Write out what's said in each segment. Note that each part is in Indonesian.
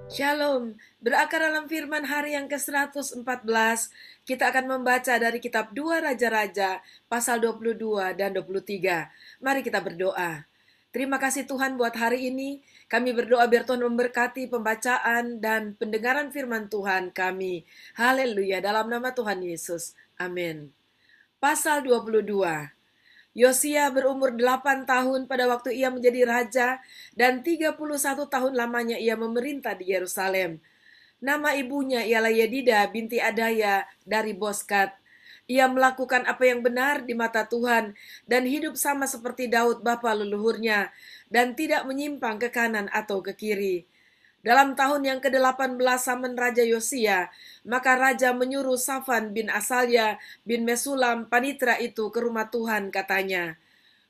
Shalom, berakar dalam firman hari yang ke-114, kita akan membaca dari kitab 2 Raja-Raja, pasal 22 dan 23. Mari kita berdoa. Terima kasih Tuhan buat hari ini, kami berdoa biar Tuhan memberkati pembacaan dan pendengaran firman Tuhan kami. Haleluya, dalam nama Tuhan Yesus. Amin. Pasal 22. Yosia berumur 8 tahun pada waktu ia menjadi raja dan 31 tahun lamanya ia memerintah di Yerusalem. Nama ibunya ialah Yedida binti Adaya dari Boskat. Ia melakukan apa yang benar di mata Tuhan dan hidup sama seperti Daud bapa leluhurnya dan tidak menyimpang ke kanan atau ke kiri. Dalam tahun yang ke-18 zaman Raja Yosia, maka Raja menyuruh Safan bin Asalya bin Mesulam panitra itu ke rumah Tuhan, katanya,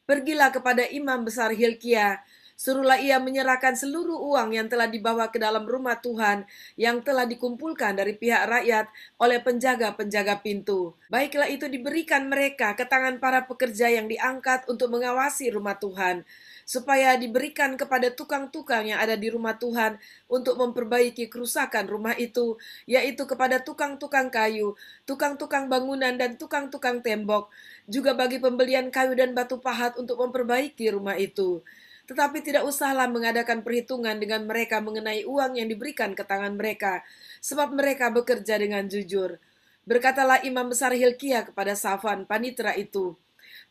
"Pergilah kepada imam besar Hilkia, suruhlah ia menyerahkan seluruh uang yang telah dibawa ke dalam rumah Tuhan yang telah dikumpulkan dari pihak rakyat oleh penjaga-penjaga pintu. Baiklah itu diberikan mereka ke tangan para pekerja yang diangkat untuk mengawasi rumah Tuhan, supaya diberikan kepada tukang-tukang yang ada di rumah Tuhan untuk memperbaiki kerusakan rumah itu, yaitu kepada tukang-tukang kayu, tukang-tukang bangunan dan tukang-tukang tembok, juga bagi pembelian kayu dan batu pahat untuk memperbaiki rumah itu. Tetapi tidak usahlah mengadakan perhitungan dengan mereka mengenai uang yang diberikan ke tangan mereka, sebab mereka bekerja dengan jujur." Berkatalah imam besar Hilkia kepada Safan, panitera itu,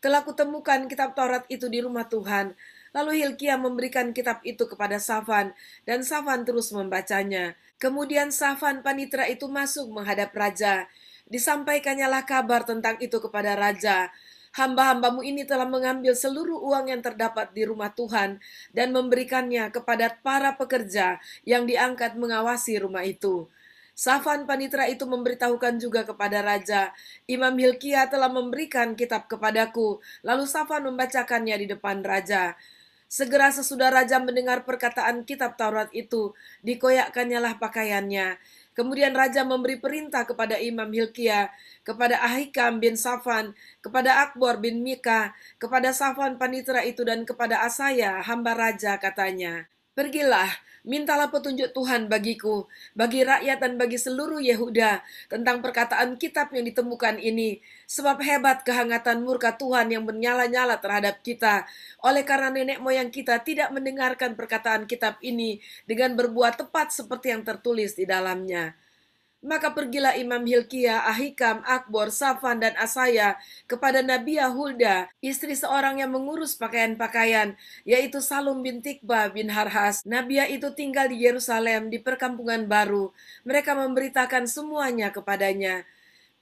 "Telah kutemukan kitab Taurat itu di rumah Tuhan." Lalu Hilkia memberikan kitab itu kepada Safan, dan Safan terus membacanya. Kemudian Safan panitera itu masuk menghadap raja. Disampaikannya kabar tentang itu kepada raja. "Hamba-hambamu ini telah mengambil seluruh uang yang terdapat di rumah Tuhan dan memberikannya kepada para pekerja yang diangkat mengawasi rumah itu." Safan panitera itu memberitahukan juga kepada raja, "Imam Hilkia telah memberikan kitab kepadaku." Lalu Safan membacakannya di depan raja. Segera sesudah raja mendengar perkataan kitab Taurat itu, dikoyakkannya pakaiannya. Kemudian raja memberi perintah kepada Imam Hilkia, kepada Ahikam bin Safan, kepada Akbor bin Mika, kepada Safan panitera itu dan kepada Asaya hamba raja, katanya, "Pergilah, mintalah petunjuk Tuhan bagiku, bagi rakyat dan bagi seluruh Yehuda tentang perkataan kitab yang ditemukan ini, sebab hebat kehangatan murka Tuhan yang menyala-nyala terhadap kita, oleh karena nenek moyang kita tidak mendengarkan perkataan kitab ini dengan berbuat tepat seperti yang tertulis di dalamnya." Maka pergilah Imam Hilkia, Ahikam, Akbor, Safan, dan Asaya kepada Nabiah Hulda, istri seorang yang mengurus pakaian-pakaian, yaitu Salum bin Tikba bin Harhas. Nabiah itu tinggal di Yerusalem, di perkampungan baru. Mereka memberitakan semuanya kepadanya.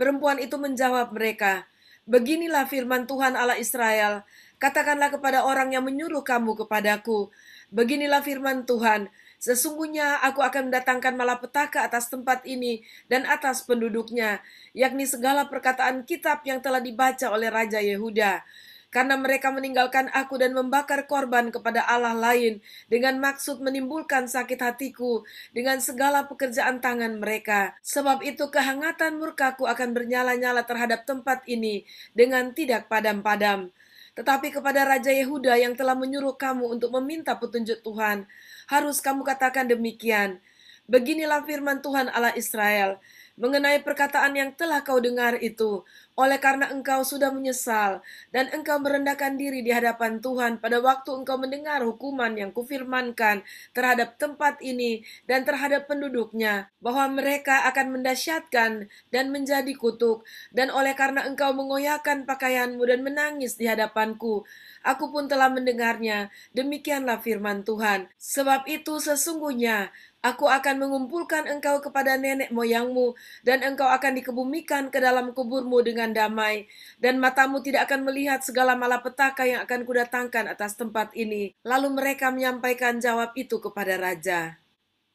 Perempuan itu menjawab mereka, "Beginilah firman Tuhan Allah Israel, katakanlah kepada orang yang menyuruh kamu kepadaku, beginilah firman Tuhan, sesungguhnya aku akan mendatangkan malapetaka atas tempat ini dan atas penduduknya, yakni segala perkataan kitab yang telah dibaca oleh Raja Yehuda. Karena mereka meninggalkan aku dan membakar korban kepada Allah lain dengan maksud menimbulkan sakit hatiku dengan segala pekerjaan tangan mereka. Sebab itu kehangatan murkaku akan bernyala-nyala terhadap tempat ini dengan tidak padam-padam. Tetapi kepada Raja Yehuda yang telah menyuruh kamu untuk meminta petunjuk Tuhan, harus kamu katakan demikian, beginilah firman Tuhan Allah Israel, mengenai perkataan yang telah kau dengar itu, oleh karena engkau sudah menyesal, dan engkau merendahkan diri di hadapan Tuhan pada waktu engkau mendengar hukuman yang kufirmankan terhadap tempat ini dan terhadap penduduknya, bahwa mereka akan mendasyatkan dan menjadi kutuk, dan oleh karena engkau mengoyakkan pakaianmu dan menangis di hadapanku, aku pun telah mendengarnya, demikianlah firman Tuhan. Sebab itu sesungguhnya aku akan mengumpulkan engkau kepada nenek moyangmu, dan engkau akan dikebumikan ke dalam kuburmu dengan damai, dan matamu tidak akan melihat segala malapetaka yang akan kudatangkan atas tempat ini." Lalu mereka menyampaikan jawab itu kepada raja.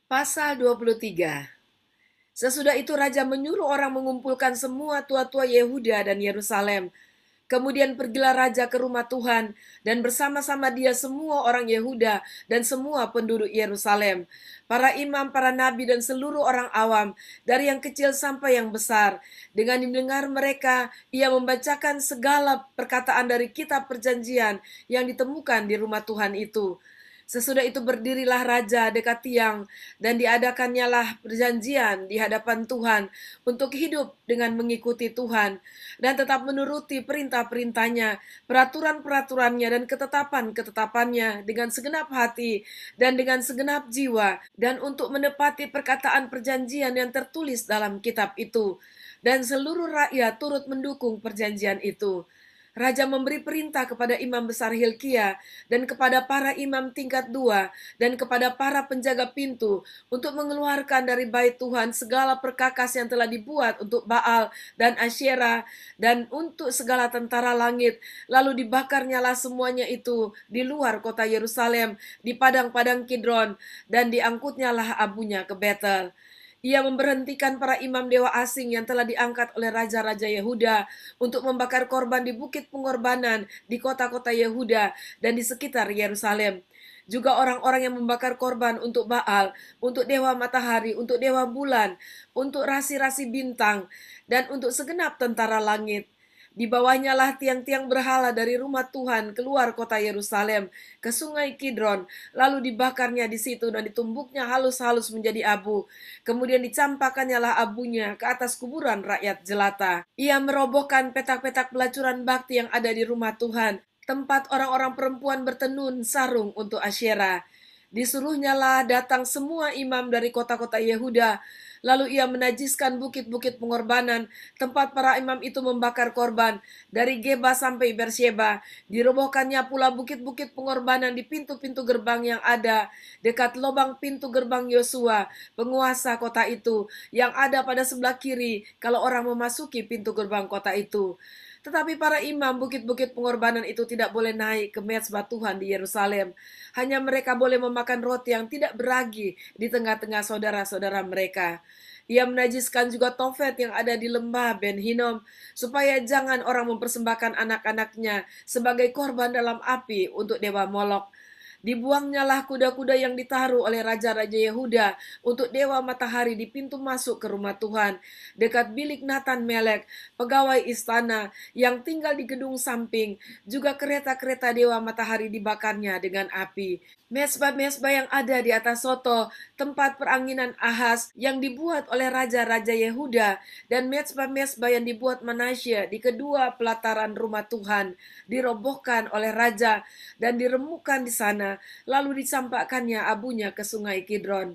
Pasal 23. Sesudah itu raja menyuruh orang mengumpulkan semua tua-tua Yehuda dan Yerusalem. Kemudian pergilah raja ke rumah Tuhan, dan bersama-sama dia semua orang Yehuda dan semua penduduk Yerusalem, para imam, para nabi, dan seluruh orang awam, dari yang kecil sampai yang besar. Dengan didengar mereka, ia membacakan segala perkataan dari kitab perjanjian yang ditemukan di rumah Tuhan itu. Sesudah itu berdirilah raja dekat tiang, dan diadakannya lah perjanjian di hadapan Tuhan untuk hidup dengan mengikuti Tuhan, dan tetap menuruti perintah-perintahnya, peraturan-peraturannya, dan ketetapan-ketetapannya dengan segenap hati dan dengan segenap jiwa, dan untuk menepati perkataan perjanjian yang tertulis dalam kitab itu. Dan seluruh rakyat turut mendukung perjanjian itu. Raja memberi perintah kepada imam besar Hilkia dan kepada para imam tingkat 2 dan kepada para penjaga pintu untuk mengeluarkan dari bait Tuhan segala perkakas yang telah dibuat untuk Baal dan Asyera dan untuk segala tentara langit. Lalu dibakarnyalah semuanya itu di luar kota Yerusalem, di padang-padang Kidron, dan diangkutnyalah abunya ke Betel. Ia memberhentikan para imam dewa asing yang telah diangkat oleh raja-raja Yehuda untuk membakar korban di bukit pengorbanan di kota-kota Yehuda dan di sekitar Yerusalem. Juga orang-orang yang membakar korban untuk Baal, untuk dewa matahari, untuk dewa bulan, untuk rasi-rasi bintang, dan untuk segenap tentara langit. Di bawahnya lah tiang-tiang berhala dari rumah Tuhan keluar kota Yerusalem ke sungai Kidron, lalu dibakarnya di situ dan ditumbuknya halus-halus menjadi abu. Kemudian dicampakkannya lah abunya ke atas kuburan rakyat jelata. Ia merobohkan petak-petak pelacuran bakti yang ada di rumah Tuhan, tempat orang-orang perempuan bertenun sarung untuk Asyera. Disuruhnya lah datang semua imam dari kota-kota Yehuda. Lalu ia menajiskan bukit-bukit pengorbanan, tempat para imam itu membakar korban, dari Geba sampai Bersheba. Dirobohkannya pula bukit-bukit pengorbanan di pintu-pintu gerbang yang ada, dekat lubang pintu gerbang Yosua, penguasa kota itu, yang ada pada sebelah kiri, kalau orang memasuki pintu gerbang kota itu. Tetapi para imam bukit-bukit pengorbanan itu tidak boleh naik ke mezbah Tuhan di Yerusalem. Hanya mereka boleh memakan roti yang tidak beragi di tengah-tengah saudara-saudara mereka. Ia menajiskan juga Tofet yang ada di lembah Ben Hinnom, supaya jangan orang mempersembahkan anak-anaknya sebagai korban dalam api untuk dewa Molok. Dibuangnyalah kuda-kuda yang ditaruh oleh raja-raja Yehuda untuk dewa matahari di pintu masuk ke rumah Tuhan, dekat bilik Nathan Melek, pegawai istana yang tinggal di gedung samping. Juga kereta-kereta dewa matahari dibakarnya dengan api. Mesbah-mesbah yang ada di atas soto, tempat peranginan Ahaz yang dibuat oleh raja-raja Yehuda, dan mesbah-mesbah yang dibuat Manasya di kedua pelataran rumah Tuhan, dirobohkan oleh raja dan diremukkan di sana, lalu dicampakkannya abunya ke sungai Kidron.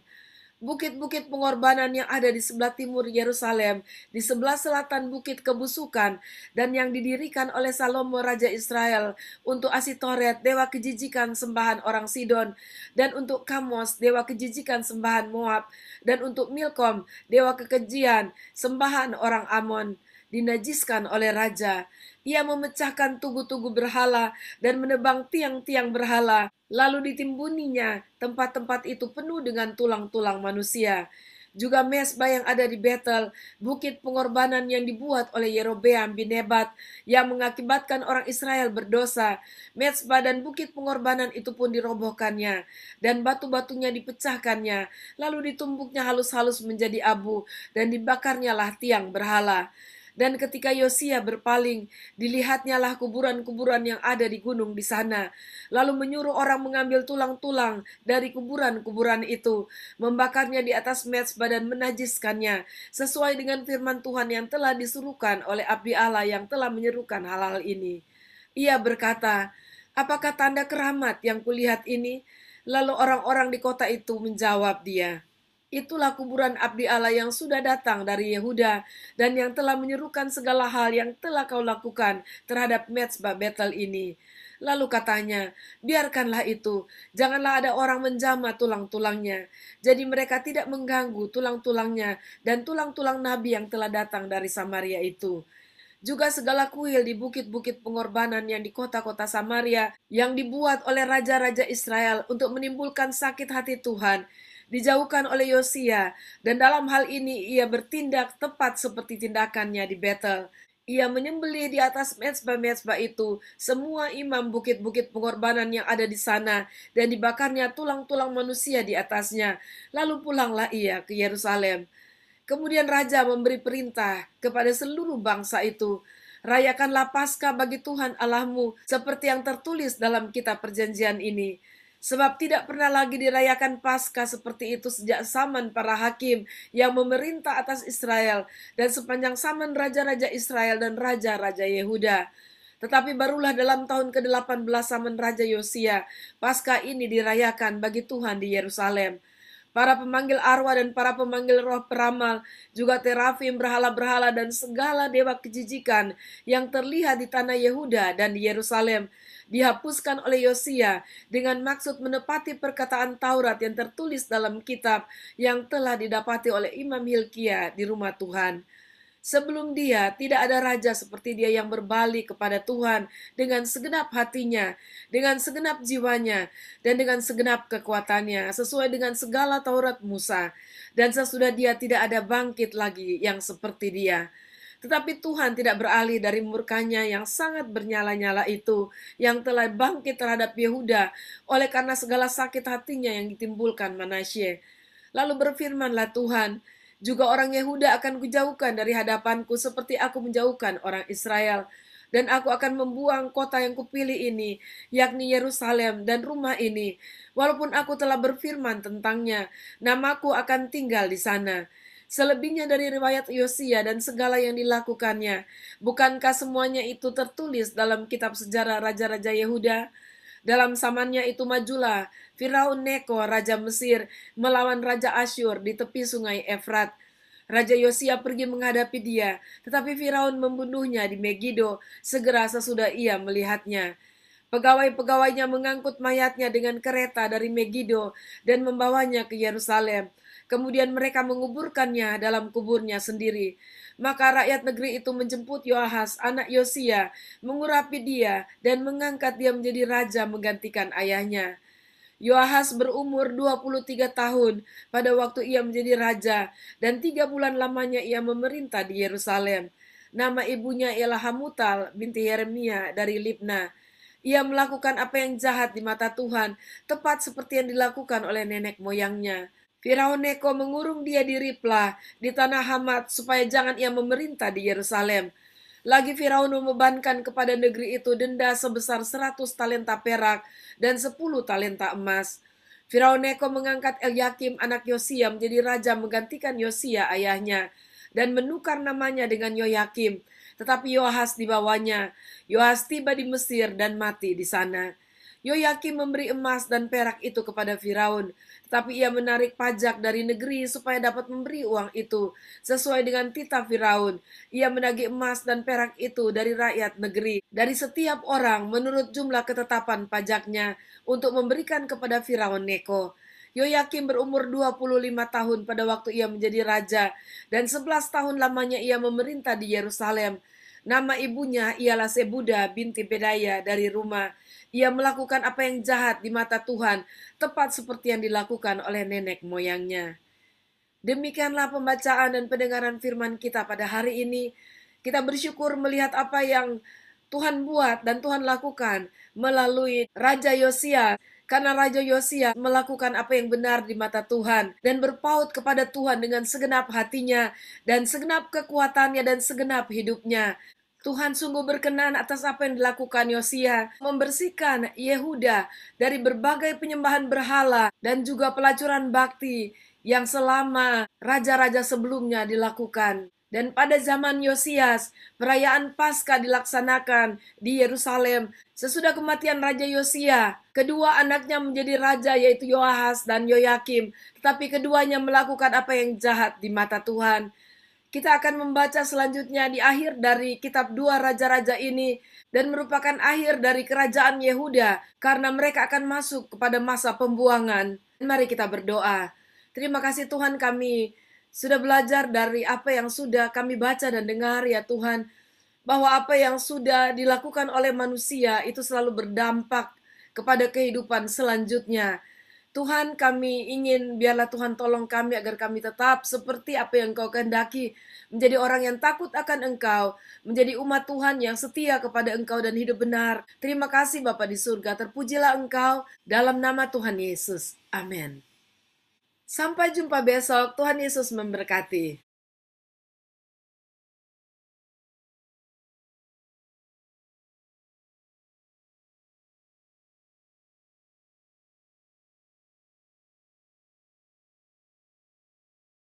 Bukit-bukit pengorbanan yang ada di sebelah timur Yerusalem, di sebelah selatan bukit kebusukan, dan yang didirikan oleh Salomo Raja Israel untuk Asitoret, dewa kejijikan sembahan orang Sidon, dan untuk Kamos, dewa kejijikan sembahan Moab, dan untuk Milkom, dewa kekejian, sembahan orang Amon, dinajiskan oleh raja. Ia memecahkan tugu-tugu berhala dan menebang tiang-tiang berhala. Lalu ditimbuninya tempat-tempat itu penuh dengan tulang-tulang manusia. Juga mesbah yang ada di Betel, bukit pengorbanan yang dibuat oleh Yerobeam bin Nebat, yang mengakibatkan orang Israel berdosa. Mesbah dan bukit pengorbanan itu pun dirobohkannya, dan batu-batunya dipecahkannya, lalu ditumbuknya halus-halus menjadi abu, dan dibakarnya lah tiang berhala. Dan ketika Yosia berpaling, dilihatnyalah kuburan-kuburan yang ada di gunung di sana. Lalu menyuruh orang mengambil tulang-tulang dari kuburan-kuburan itu, membakarnya di atas mezbah dan menajiskannya, sesuai dengan firman Tuhan yang telah disuruhkan oleh abdi Allah yang telah menyerukan hal-hal ini. Ia berkata, "Apakah tanda keramat yang kulihat ini?" Lalu orang-orang di kota itu menjawab dia, "Itulah kuburan abdi Allah yang sudah datang dari Yehuda dan yang telah menyerukan segala hal yang telah kau lakukan terhadap mezbah Betel ini." Lalu katanya, "Biarkanlah itu, janganlah ada orang menjamah tulang-tulangnya." Jadi mereka tidak mengganggu tulang-tulangnya dan tulang-tulang nabi yang telah datang dari Samaria itu. Juga segala kuil di bukit-bukit pengorbanan yang di kota-kota Samaria yang dibuat oleh raja-raja Israel untuk menimbulkan sakit hati Tuhan, dijauhkan oleh Yosia, dan dalam hal ini ia bertindak tepat seperti tindakannya di Betel. Ia menyembelih di atas mezbah-mezbah itu semua imam bukit-bukit pengorbanan yang ada di sana, dan dibakarnya tulang-tulang manusia di atasnya. Lalu pulanglah ia ke Yerusalem. Kemudian raja memberi perintah kepada seluruh bangsa itu, "Rayakanlah Paskah bagi Tuhan Allahmu seperti yang tertulis dalam kitab perjanjian ini. Sebab tidak pernah lagi dirayakan Paskah seperti itu sejak zaman para hakim yang memerintah atas Israel dan sepanjang zaman raja-raja Israel dan raja-raja Yehuda. Tetapi barulah dalam tahun ke-18 zaman Raja Yosia, Paskah ini dirayakan bagi Tuhan di Yerusalem. Para pemanggil arwah dan para pemanggil roh peramal, juga terafim, berhala-berhala, dan segala dewa kejijikan yang terlihat di tanah Yehuda dan di Yerusalem, dihapuskan oleh Yosia dengan maksud menepati perkataan Taurat yang tertulis dalam kitab yang telah didapati oleh Imam Hilkia di rumah Tuhan. Sebelum dia, tidak ada raja seperti dia yang berbalik kepada Tuhan dengan segenap hatinya, dengan segenap jiwanya, dan dengan segenap kekuatannya, sesuai dengan segala Taurat Musa. Dan sesudah dia tidak ada bangkit lagi yang seperti dia. Tetapi Tuhan tidak beralih dari murkanya yang sangat bernyala-nyala itu, yang telah bangkit terhadap Yehuda, oleh karena segala sakit hatinya yang ditimbulkan Manasye. Lalu berfirmanlah Tuhan, juga orang Yehuda akan kujauhkan dari hadapanku seperti aku menjauhkan orang Israel. Dan aku akan membuang kota yang kupilih ini, yakni Yerusalem dan rumah ini. Walaupun aku telah berfirman tentangnya, namaku akan tinggal di sana. Selebihnya dari riwayat Yosia dan segala yang dilakukannya, bukankah semuanya itu tertulis dalam kitab sejarah raja-raja Yehuda? Dalam zamannya itu majulah Firaun Neko, raja Mesir, melawan raja Asyur di tepi sungai Efrat. Raja Yosia pergi menghadapi dia, tetapi Firaun membunuhnya di Megido segera sesudah ia melihatnya. Pegawai-pegawainya mengangkut mayatnya dengan kereta dari Megido dan membawanya ke Yerusalem. Kemudian mereka menguburkannya dalam kuburnya sendiri. Maka rakyat negeri itu menjemput Yoahas, anak Yosia, mengurapi dia dan mengangkat dia menjadi raja menggantikan ayahnya. Yoahas berumur 23 tahun pada waktu ia menjadi raja, dan 3 bulan lamanya ia memerintah di Yerusalem. Nama ibunya ialah Hamutal binti Yeremia dari Libna. Ia melakukan apa yang jahat di mata Tuhan, tepat seperti yang dilakukan oleh nenek moyangnya. Firaun Neko mengurung dia di Riplah, di tanah Hamat, supaya jangan ia memerintah di Yerusalem. Lagi Firaun membebankan kepada negeri itu denda sebesar 100 talenta perak dan 10 talenta emas. Firaun Neko mengangkat Elyakim anak Yosia menjadi raja menggantikan Yosia ayahnya dan menukar namanya dengan Yoyakim. Tetapi Yoahas dibawanya. Yoahas tiba di Mesir dan mati di sana. Yoyakim memberi emas dan perak itu kepada Firaun, tetapi ia menarik pajak dari negeri supaya dapat memberi uang itu sesuai dengan titah Firaun. Ia menagih emas dan perak itu dari rakyat negeri, dari setiap orang menurut jumlah ketetapan pajaknya untuk memberikan kepada Firaun Neko. Yoyakim berumur 25 tahun pada waktu ia menjadi raja, dan 11 tahun lamanya ia memerintah di Yerusalem. Nama ibunya ialah Sebuda binti Bedaya dari rumah. Ia melakukan apa yang jahat di mata Tuhan, tepat seperti yang dilakukan oleh nenek moyangnya. Demikianlah pembacaan dan pendengaran firman kita pada hari ini. Kita bersyukur melihat apa yang Tuhan buat dan Tuhan lakukan melalui Raja Yosia. Karena Raja Yosia melakukan apa yang benar di mata Tuhan dan berpaut kepada Tuhan dengan segenap hatinya dan segenap kekuatannya dan segenap hidupnya. Tuhan sungguh berkenan atas apa yang dilakukan Yosia, membersihkan Yehuda dari berbagai penyembahan berhala dan juga pelacuran bakti yang selama raja-raja sebelumnya dilakukan. Dan pada zaman Yosias, perayaan Paskah dilaksanakan di Yerusalem. Sesudah kematian Raja Yosia, kedua anaknya menjadi raja yaitu Yoahas dan Yoyakim. Tetapi keduanya melakukan apa yang jahat di mata Tuhan. Kita akan membaca selanjutnya di akhir dari kitab 2 Raja-Raja ini dan merupakan akhir dari kerajaan Yehuda karena mereka akan masuk kepada masa pembuangan. Mari kita berdoa. Terima kasih Tuhan, kami sudah belajar dari apa yang sudah kami baca dan dengar ya Tuhan, bahwa apa yang sudah dilakukan oleh manusia itu selalu berdampak kepada kehidupan selanjutnya. Tuhan, kami ingin biarlah Tuhan tolong kami agar kami tetap seperti apa yang Engkau kehendaki, menjadi orang yang takut akan Engkau, menjadi umat Tuhan yang setia kepada Engkau dan hidup benar. Terima kasih Bapa di surga, terpujilah Engkau dalam nama Tuhan Yesus. Amin. Sampai jumpa besok, Tuhan Yesus memberkati.